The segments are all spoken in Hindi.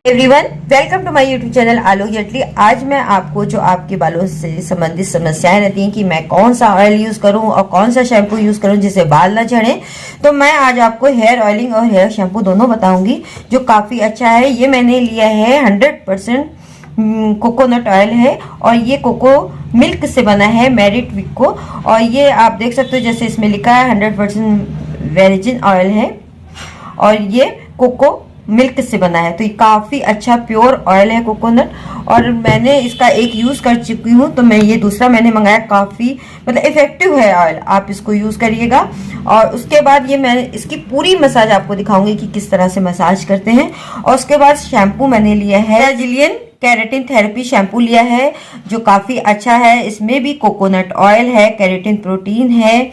Everyone, welcome to my YouTube channel Alok Jaitley. आज मैं आपको जो आपके बालों से संबंधित समस्याएं रहती हैं कि मैं कौन सा ऑयल यूज करूं और कौन सा शैम्पू यूज करूं जिससे बाल ना झड़े, तो मैं आज आपको हेयर ऑयलिंग और हेयर शैम्पू दोनों बताऊंगी जो काफी अच्छा है। ये मैंने लिया है 100% कोकोनट ऑयल है और ये कोको मिल्क से बना है, मेरिट विको। और ये आप देख सकते हो जैसे इसमें लिखा है 100% वर्जिन ऑयल है और ये कोको मिल्क से बना है, तो ये काफी अच्छा प्योर ऑयल है कोकोनट। और मैंने इसका एक यूज कर चुकी हूँ, तो मैं ये दूसरा मैंने मंगाया, काफी मतलब इफेक्टिव है ऑयल, आप इसको यूज करिएगा। और उसके बाद ये मैं इसकी पूरी मसाज आपको दिखाऊंगी कि किस तरह से मसाज करते हैं। और उसके बाद शैम्पू मैंने लिया है जिलियन केराटिन थेरेपी शैम्पू लिया है जो काफी अच्छा है। इसमें भी कोकोनट ऑयल है, केराटिन प्रोटीन है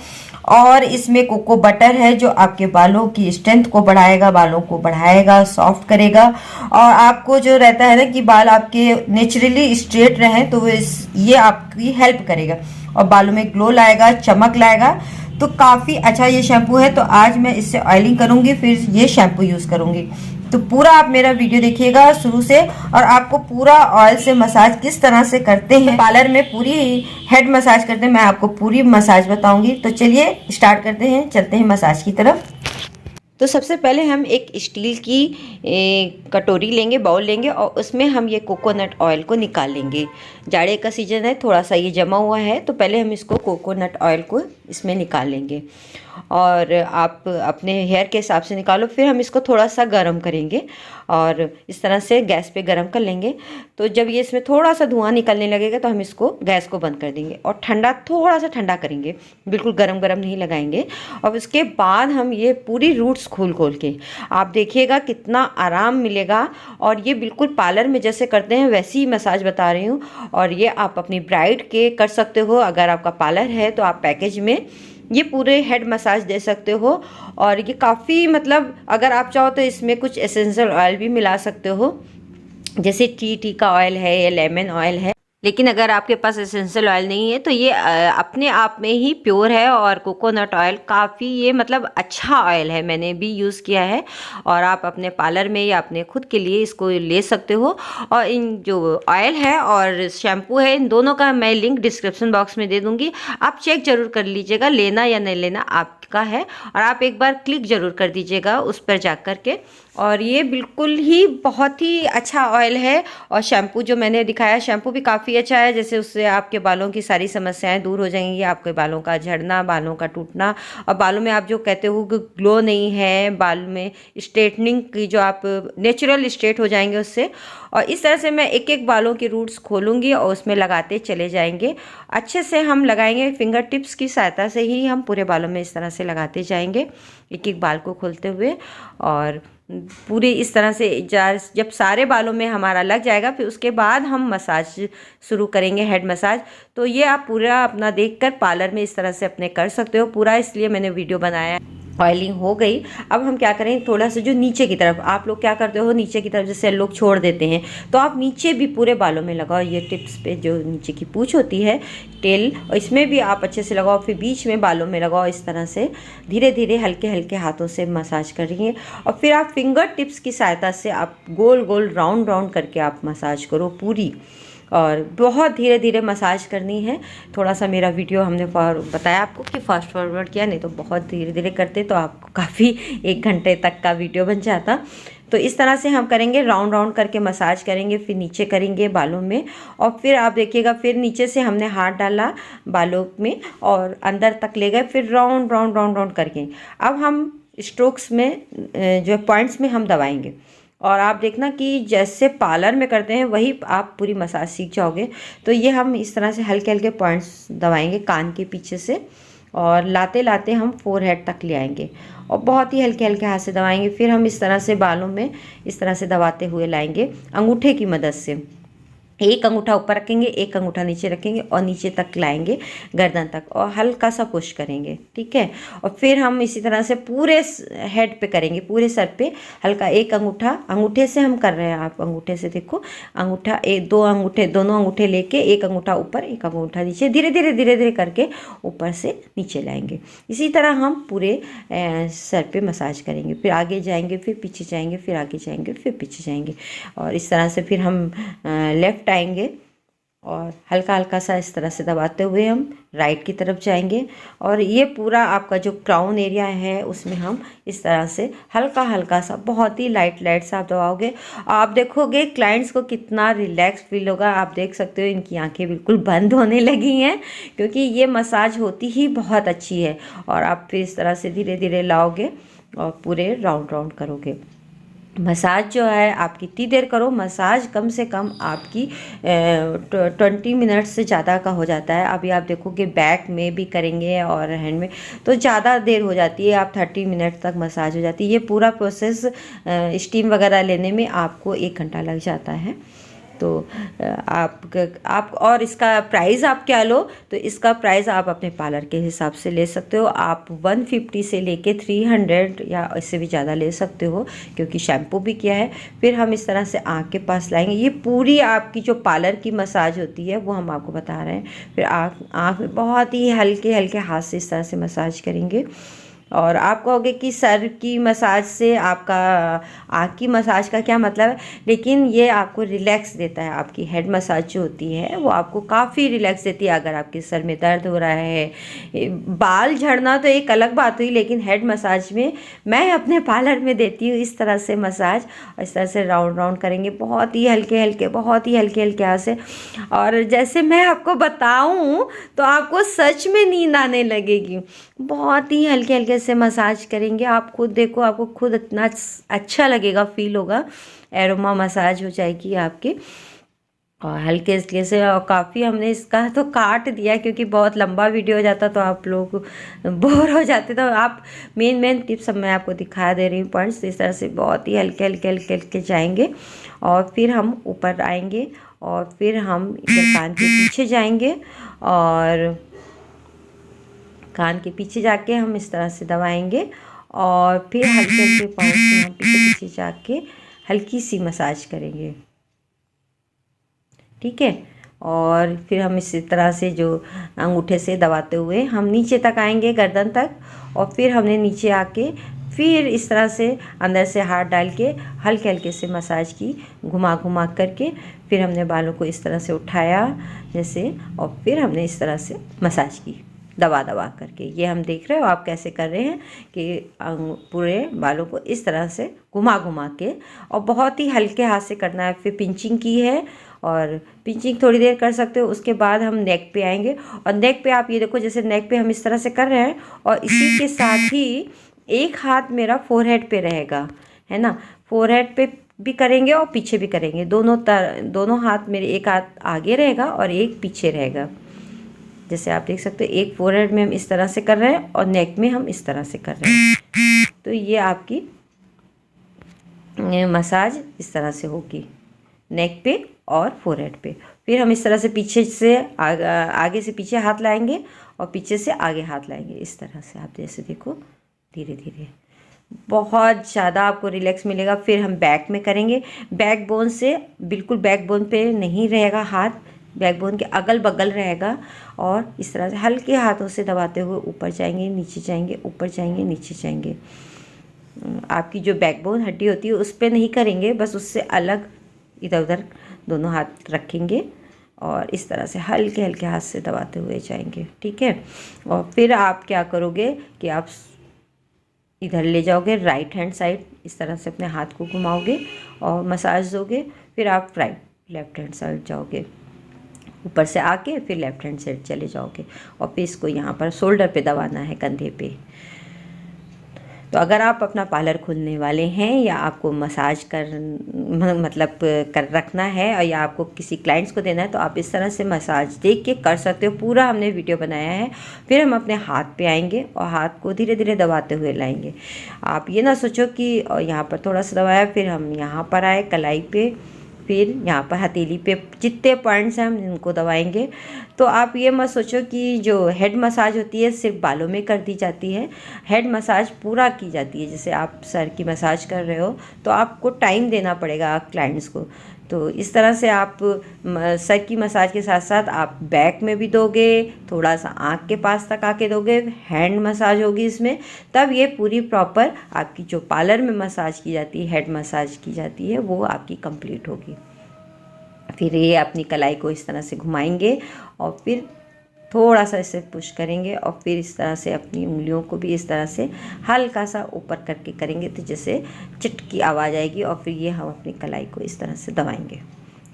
और इसमें कोको बटर है जो आपके बालों की स्ट्रेंथ को बढ़ाएगा, बालों को बढ़ाएगा, सॉफ्ट करेगा। और आपको जो रहता है ना कि बाल आपके नेचुरली स्ट्रेट रहें, तो ये आपकी हेल्प करेगा और बालों में ग्लो लाएगा, चमक लाएगा। तो काफी अच्छा ये शैम्पू है। तो आज मैं इससे ऑयलिंग करूंगी, फिर ये शैम्पू यूज करूंगी। तो पूरा आप मेरा वीडियो देखिएगा शुरू से, और आपको पूरा ऑयल से मसाज किस तरह से करते हैं, पार्लर में पूरी हेड मसाज करते हैं, मैं आपको पूरी मसाज बताऊंगी। तो चलिए स्टार्ट करते हैं, चलते हैं मसाज की तरफ। तो सबसे पहले हम एक स्टील की कटोरी लेंगे, बाउल लेंगे और उसमें हम ये कोकोनट ऑयल को निकाल लेंगे। जाड़े का सीजन है, थोड़ा सा ये जमा हुआ है, तो पहले हम इसको कोकोनट ऑयल को इसमें निकाल लेंगे। और आप अपने हेयर के हिसाब से निकालो। फिर हम इसको थोड़ा सा गर्म करेंगे और इस तरह से गैस पे गर्म कर लेंगे। तो जब ये इसमें थोड़ा सा धुआं निकलने लगेगा तो हम इसको गैस को बंद कर देंगे और थोड़ा सा ठंडा करेंगे, बिल्कुल गरम गरम नहीं लगाएंगे। और उसके बाद हम ये पूरी रूट्स खोल के आप देखिएगा कितना आराम मिलेगा। और ये बिल्कुल पार्लर में जैसे करते हैं वैसी ही मसाज बता रही हूँ। और ये आप अपनी ब्राइड के कर सकते हो, अगर आपका पार्लर है तो आप पैकेज में ये पूरे हेड मसाज दे सकते हो। और ये काफ़ी मतलब अगर आप चाहो तो इसमें कुछ एसेंशियल ऑयल भी मिला सकते हो, जैसे टी का ऑयल है या लेमन ऑयल है। लेकिन अगर आपके पास एसेंशियल ऑयल नहीं है तो ये अपने आप में ही प्योर है। और कोकोनट ऑयल काफ़ी ये मतलब अच्छा ऑयल है, मैंने भी यूज़ किया है। और आप अपने पार्लर में या अपने खुद के लिए इसको ले सकते हो। और इन जो ऑयल है और शैम्पू है, इन दोनों का मैं लिंक डिस्क्रिप्शन बॉक्स में दे दूँगी, आप चेक ज़रूर कर लीजिएगा, लेना या नहीं लेना आपका है। और आप एक बार क्लिक ज़रूर कर दीजिएगा उस पर जा कर के। और ये बिल्कुल ही बहुत ही अच्छा ऑयल है। और शैम्पू जो मैंने दिखाया, शैम्पू भी काफ़ी अच्छा है, जैसे उससे आपके बालों की सारी समस्याएं दूर हो जाएंगी, आपके बालों का झड़ना, बालों का टूटना, और बालों में आप जो कहते हो कि ग्लो नहीं है, बाल में स्ट्रेटनिंग की जो आप नेचुरल स्ट्रेट हो जाएंगे उससे। और इस तरह से मैं एक एक बालों की रूट्स खोलूँगी और उसमें लगाते चले जाएंगे। अच्छे से हम लगाएंगे, फिंगर टिप्स की सहायता से ही हम पूरे बालों में इस तरह से लगाते जाएंगे, एक एक बाल को खोलते हुए। और पूरे इस तरह से जब सारे बालों में हमारा लग जाएगा, फिर उसके बाद हम मसाज शुरू करेंगे, हेड मसाज। तो ये आप पूरा अपना देखकर पार्लर में इस तरह से अपने कर सकते हो पूरा, इसलिए मैंने वीडियो बनाया है। ऑयलिंग हो गई, अब हम क्या करें, थोड़ा सा जो नीचे की तरफ, आप लोग क्या करते हो नीचे की तरफ जैसे लोग छोड़ देते हैं, तो आप नीचे भी पूरे बालों में लगाओ। ये टिप्स पे जो नीचे की पूंछ होती है, टेल, और इसमें भी आप अच्छे से लगाओ। फिर बीच में बालों में लगाओ, इस तरह से धीरे धीरे हल्के हल्के हाथों से मसाज करिए। और फिर आप फिंगर टिप्स की सहायता से आप गोल गोल राउंड राउंड करके आप मसाज करो पूरी, और बहुत धीरे धीरे मसाज करनी है। थोड़ा सा मेरा वीडियो हमने बताया आपको कि फास्ट फॉरवर्ड किया, नहीं तो बहुत धीरे धीरे करते तो आपको काफ़ी 1 घंटे तक का वीडियो बन जाता। तो इस तरह से हम करेंगे, राउंड राउंड करके मसाज करेंगे, फिर नीचे करेंगे बालों में। और फिर आप देखिएगा, फिर नीचे से हमने हाथ डाला बालों में और अंदर तक ले गए, फिर राउंड राउंड राउंड राउंड करके अब हम स्ट्रोक्स में जो पॉइंट्स में हम दबाएंगे। और आप देखना कि जैसे पार्लर में करते हैं वही आप पूरी मसाज सीख जाओगे। तो ये हम इस तरह से हल्के हल्के पॉइंट्स दबाएंगे कान के पीछे से, और लाते लाते हम फोरहेड तक ले आएंगे और बहुत ही हल्के हल्के हाथ से दबाएंगे। फिर हम इस तरह से बालों में इस तरह से दबाते हुए लाएंगे अंगूठे की मदद से। एक अंगूठा ऊपर रखेंगे, एक अंगूठा नीचे रखेंगे और नीचे तक लाएंगे गर्दन तक और हल्का सा पुश करेंगे, ठीक है। और फिर हम इसी तरह से पूरे हेड पे करेंगे, पूरे सर पे हल्का एक अंगूठा, अंगूठे से हम कर रहे हैं, आप अंगूठे से देखो, अंगूठा एक दो अंगूठे, दोनों अंगूठे लेके एक अंगूठा ऊपर एक अंगूठा नीचे, धीरे धीरे धीरे धीरे करके ऊपर से नीचे लाएंगे। इसी तरह हम पूरे सर पे मसाज करेंगे, फिर आगे जाएंगे, फिर पीछे जाएंगे, फिर आगे जाएंगे, फिर पीछे जाएंगे। और इस तरह से फिर हम लेफ्ट आएंगे और हल्का हल्का सा इस तरह से दबाते हुए हम राइट की तरफ जाएंगे। और ये पूरा आपका जो क्राउन एरिया है उसमें हम इस तरह से हल्का हल्का सा, बहुत ही लाइट लाइट सा आप दबाओगे। आप देखोगे क्लाइंट्स को कितना रिलैक्स फील होगा। आप देख सकते हो इनकी आंखें बिल्कुल बंद होने लगी हैं, क्योंकि ये मसाज होती ही बहुत अच्छी है। और आप फिर इस तरह से धीरे धीरे लाओगे और पूरे राउंड राउंड करोगे। मसाज जो है आप कितनी देर करो, मसाज कम से कम आपकी 20 मिनट से ज़्यादा का हो जाता है। अभी आप देखोगे बैक में भी करेंगे और हैंड में तो ज़्यादा देर हो जाती है, आप 30 मिनट तक मसाज हो जाती है। ये पूरा प्रोसेस स्टीम वगैरह लेने में आपको 1 घंटा लग जाता है। तो आप और इसका प्राइस आप क्या लो, तो इसका प्राइस आप अपने पार्लर के हिसाब से ले सकते हो। आप 150 से लेके 300 या इससे भी ज़्यादा ले सकते हो, क्योंकि शैम्पू भी किया है। फिर हम इस तरह से आँख के पास लाएंगे। ये पूरी आपकी जो पार्लर की मसाज होती है वो हम आपको बता रहे हैं। फिर आँख में बहुत ही हल्के हल्के हाथ से इस तरह से मसाज करेंगे। और आप कहोगे कि सर की मसाज से आपका आँख की मसाज का क्या मतलब है, लेकिन ये आपको रिलैक्स देता है। आपकी हेड मसाज जो होती है वो आपको काफ़ी रिलैक्स देती है। अगर आपके सर में दर्द हो रहा है, बाल झड़ना तो एक अलग बात हुई, लेकिन हेड मसाज में मैं अपने पार्लर में देती हूँ इस तरह से मसाज। और इस तरह से राउंड राउंड करेंगे, बहुत ही हल्के हल्के, बहुत ही हल्के हल्के हाथ से। और जैसे मैं आपको बताऊँ तो आपको सच में नींद आने लगेगी। बहुत ही हल्के हल्के से मसाज करेंगे, आप खुद देखो, आपको खुद इतना अच्छा लगेगा, फील होगा, एरोमा मसाज हो जाएगी आपकी। और हल्के हल्के से, और काफ़ी हमने इसका तो काट दिया क्योंकि बहुत लंबा वीडियो हो जाता तो आप लोग बोर हो जाते। तो आप मेन टिप्स मैं आपको दिखा दे रही हूँ, पॉइंट्स। इस तरह से बहुत ही हल्के हल्के हल्के हल्के जाएंगे और फिर हम ऊपर आएंगे और फिर हम इधर कान के पीछे जाएंगे और कान के पीछे जाके हम इस तरह से दबाएंगे और फिर हल्के हल्के पाँव से हम पीछे जाके हल्की सी मसाज करेंगे, ठीक है। और फिर हम इसी तरह से जो अंगूठे से दबाते हुए हम नीचे तक आएंगे, गर्दन तक। और फिर हमने नीचे आके फिर इस तरह से अंदर से हाथ डाल के हल्के हल्के से मसाज की, घुमा घुमा करके। फिर हमने बालों को इस तरह से उठाया जैसे, और फिर हमने इस तरह से मसाज की दबा दबा करके। ये हम देख रहे हो आप कैसे कर रहे हैं कि पूरे बालों को इस तरह से घुमा घुमा के, और बहुत ही हल्के हाथ से करना है। फिर पिंचिंग की है और पिंचिंग थोड़ी देर कर सकते हो। उसके बाद हम नेक पे आएंगे और नेक पे आप ये देखो, जैसे नेक पे हम इस तरह से कर रहे हैं और इसी के साथ ही एक हाथ मेरा फोरहेड पे रहेगा, है ना। फोरहेड पे भी करेंगे और पीछे भी करेंगे, दोनों हाथ मेरे, एक हाथ आगे रहेगा और एक पीछे रहेगा। जैसे आप देख सकते हो, एक फोरहेड में हम इस तरह से कर रहे हैं और नेक में हम इस तरह से कर रहे हैं। तो ये आपकी मसाज इस तरह से होगी नेक पे और फोरहेड पे। फिर हम इस तरह से पीछे से आगे से पीछे हाथ लाएंगे और पीछे से आगे हाथ लाएंगे, इस तरह से। आप जैसे देखो धीरे धीरे, बहुत ज़्यादा आपको रिलैक्स मिलेगा। फिर हम बैक में करेंगे, बैक बोन से बिल्कुल बैक बोन पे नहीं रहेगा हाथ, बैकबोन के अगल बगल रहेगा। और इस तरह से हल्के हाथों से दबाते हुए ऊपर जाएंगे, नीचे जाएंगे, ऊपर जाएंगे, नीचे जाएंगे। आपकी जो बैकबोन हड्डी होती है उस पर नहीं करेंगे, बस उससे अलग इधर उधर दोनों हाथ रखेंगे और इस तरह से हल्के हल्के हाथ से दबाते हुए जाएंगे, ठीक है। और फिर आप क्या करोगे कि आप इधर ले जाओगे राइट हैंड साइड, इस तरह से अपने हाथ को घुमाओगे और मसाज दोगे। फिर आप लेफ्ट हैंड साइड जाओगे, ऊपर से आके फिर लेफ्ट हैंड साइड चले जाओगे और फिर इसको यहाँ पर शोल्डर पे दबाना है, कंधे पे। तो अगर आप अपना पार्लर खोलने वाले हैं या आपको मसाज कर रखना है और या आपको किसी क्लाइंट्स को देना है, तो आप इस तरह से मसाज देख के कर सकते हो। पूरा हमने वीडियो बनाया है। फिर हम अपने हाथ पे आएंगे और हाथ को धीरे धीरे दबाते हुए लाएंगे। आप ये ना सोचो कि यहाँ पर थोड़ा सा दबाया फिर हम यहाँ पर आए कलाई पे, फिर यहाँ पर हथेली पे जितने पॉइंट्स हैं हम इनको दबाएंगे। तो आप ये मत सोचो कि जो हेड मसाज होती है सिर्फ बालों में कर दी जाती है, हेड मसाज पूरा की जाती है। जैसे आप सर की मसाज कर रहे हो तो आपको टाइम देना पड़ेगा क्लाइंट्स को। तो इस तरह से आप सर की मसाज के साथ साथ आप बैक में भी दोगे, थोड़ा सा आँख के पास तक आके दोगे, हैंड मसाज होगी इसमें, तब ये पूरी प्रॉपर आपकी जो पार्लर में मसाज की जाती है, हेड मसाज की जाती है, वो आपकी कंप्लीट होगी। फिर ये अपनी कलाई को इस तरह से घुमाएंगे और फिर थोड़ा सा इसे पुश करेंगे और फिर इस तरह से अपनी उंगलियों को भी इस तरह से हल्का सा ऊपर करके करेंगे तो जैसे चिट की आवाज़ आएगी और फिर ये हम अपनी कलाई को इस तरह से दबाएंगे,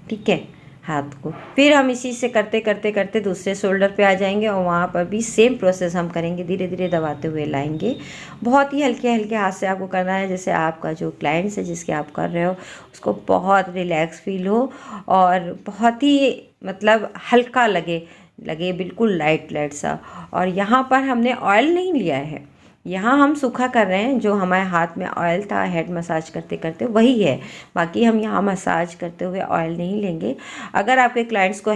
ठीक है, हाथ को। फिर हम इसी से करते करते करते दूसरे शोल्डर पे आ जाएंगे और वहाँ पर भी सेम प्रोसेस हम करेंगे, धीरे धीरे दबाते हुए लाएंगे। बहुत ही हल्के हल्के हाथ से आपको करना है, जैसे आपका जो क्लाइंट्स है जिसके आप कर रहे हो उसको बहुत रिलैक्स फील हो और बहुत ही मतलब हल्का लगे बिल्कुल लाइट लाइट सा। और यहाँ पर हमने ऑयल नहीं लिया है, यहाँ हम सूखा कर रहे हैं। जो हमारे हाथ में ऑयल था हेड मसाज करते करते वही है, बाकी हम यहाँ मसाज करते हुए ऑयल नहीं लेंगे। अगर आपके क्लाइंट्स को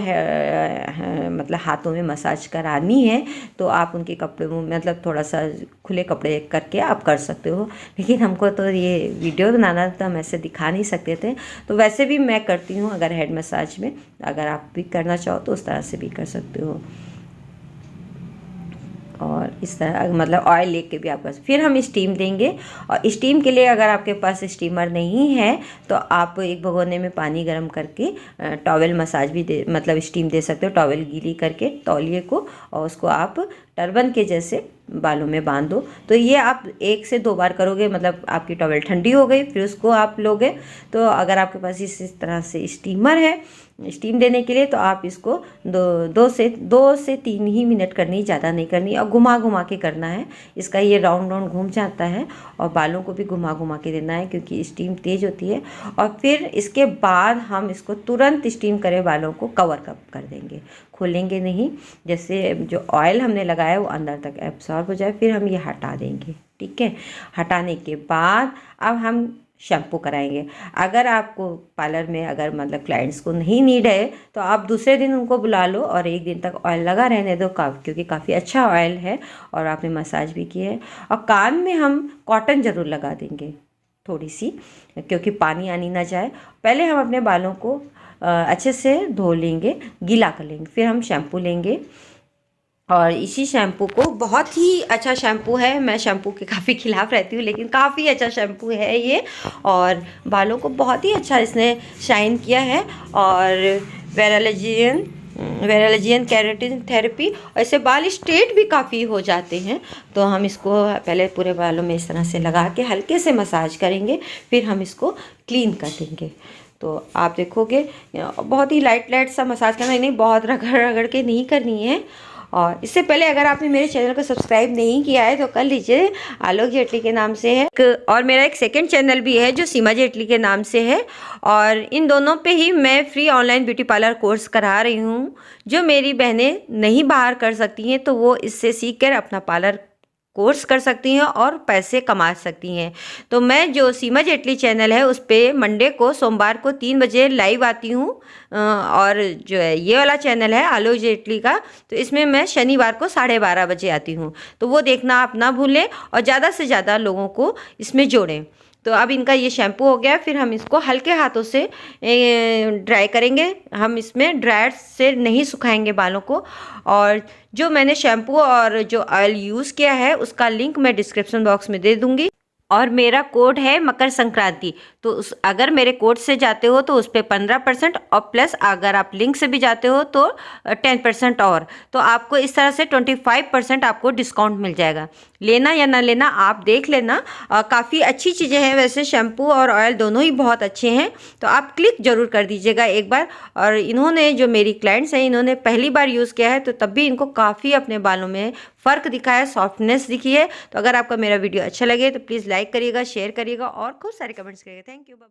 मतलब हाथों में मसाज करानी है तो आप उनके कपड़े में मतलब थोड़ा सा खुले कपड़े करके आप कर सकते हो, लेकिन हमको तो ये वीडियो बनाना था, हम ऐसे दिखा नहीं सकते थे। तो वैसे भी मैं करती हूँ अगर हेड मसाज में, अगर आप भी करना चाहो तो उस तरह से भी कर सकते हो। और इस तरह मतलब ऑयल लेके भी आप कर सकते। फिर हम स्टीम देंगे और स्टीम के लिए अगर आपके पास स्टीमर नहीं है तो आप एक भगोने में पानी गर्म करके टॉवेल मसाज भी दे मतलब स्टीम दे सकते हो, टॉवेल गीली करके तौलिए को, और उसको आप टर्बन के जैसे बालों में बांध दो। तो ये आप 1 से 2 बार करोगे, मतलब आपकी टॉवेल ठंडी हो गई फिर उसको आप लोगे। तो अगर आपके पास इस तरह से स्टीमर है स्टीम देने के लिए तो आप इसको 2 से 3 ही मिनट करनी, ज़्यादा नहीं करनी, और घुमा घुमा के करना है। इसका ये राउंड राउंड घूम जाता है और बालों को भी घुमा घुमा के देना है क्योंकि स्टीम तेज़ होती है। और फिर इसके बाद हम इसको तुरंत स्टीम करे बालों को कवर कर देंगे, खोलेंगे नहीं, जैसे जो ऑयल हमने लगाया वो अंदर तक एब्सॉर्ब हो जाए। फिर हम ये हटा देंगे, ठीक है। हटाने के बाद अब हम शैम्पू कराएंगे। अगर आपको पार्लर में अगर मतलब क्लाइंट्स को नहीं नीड है तो आप दूसरे दिन उनको बुला लो और 1 दिन तक ऑयल लगा रहने दो, क्योंकि काफ़ी अच्छा ऑयल है और आपने मसाज भी की है। और कान में हम कॉटन ज़रूर लगा देंगे थोड़ी सी, क्योंकि पानी आनी ना जाए। पहले हम अपने बालों को अच्छे से धो लेंगे, गीला कर लेंगे, फिर हम शैम्पू लेंगे। और इसी शैम्पू को, बहुत ही अच्छा शैम्पू है, मैं शैम्पू के काफ़ी खिलाफ रहती हूँ लेकिन काफ़ी अच्छा शैम्पू है ये, और बालों को बहुत ही अच्छा इसने शाइन किया है। और वेरालजियन केराटिन थेरेपी, ऐसे बाल स्ट्रेट भी काफ़ी हो जाते हैं। तो हम इसको पहले पूरे बालों में इस तरह से लगा के हल्के से मसाज करेंगे, फिर हम इसको क्लीन कर देंगे। तो आप देखोगे बहुत ही लाइट लाइट सा मसाज करना, नहीं बहुत रगड़ रगड़ के नहीं करनी है। और इससे पहले अगर आपने मेरे चैनल को सब्सक्राइब नहीं किया है तो कर लीजिए, आलोक जेटली के नाम से है। और मेरा एक सेकंड चैनल भी है जो सीमा जेटली के नाम से है, और इन दोनों पे ही मैं free online beauty parlour course करा रही हूँ। जो मेरी बहनें नहीं बाहर कर सकती हैं तो वो इससे सीख कर अपना पार्लर कोर्स कर सकती हैं और पैसे कमा सकती हैं। तो मैं जो सीमा जेटली चैनल है उस पर मंडे को सोमवार को 3 बजे लाइव आती हूँ, और जो है ये वाला चैनल है आलोक जेटली का, तो इसमें मैं शनिवार को 12:30 बजे आती हूँ। तो वो देखना आप ना भूलें और ज़्यादा से ज़्यादा लोगों को इसमें जोड़ें। तो अब इनका ये शैम्पू हो गया, फिर हम इसको हल्के हाथों से ड्राई करेंगे। हम इसमें ड्रायर से नहीं सुखाएंगे बालों को। और जो मैंने शैम्पू और जो ऑयल यूज़ किया है उसका लिंक मैं डिस्क्रिप्शन बॉक्स में दे दूँगी। और मेरा कोड है मकर संक्रांति, तो अगर मेरे कोड से जाते हो तो उस पर 15% और प्लस अगर आप लिंक से भी जाते हो तो 10% और, तो आपको इस तरह से 25% आपको डिस्काउंट मिल जाएगा। लेना या ना लेना आप देख लेना। काफ़ी अच्छी चीज़ें हैं वैसे, शैम्पू और ऑयल दोनों ही बहुत अच्छे हैं, तो आप क्लिक ज़रूर कर दीजिएगा एक बार। और इन्होंने जो मेरी क्लाइंट्स हैं इन्होंने पहली बार यूज़ किया है तो तब भी इनको काफ़ी अपने बालों में फ़र्क दिखा है, सॉफ्टनेस दिखी है। तो अगर आपका मेरा वीडियो अच्छा लगे तो प्लीज़ लाइक करिएगा, शेयर करिएगा और खूब सारे कमेंट्स करिएगा। Thank you, bye bye.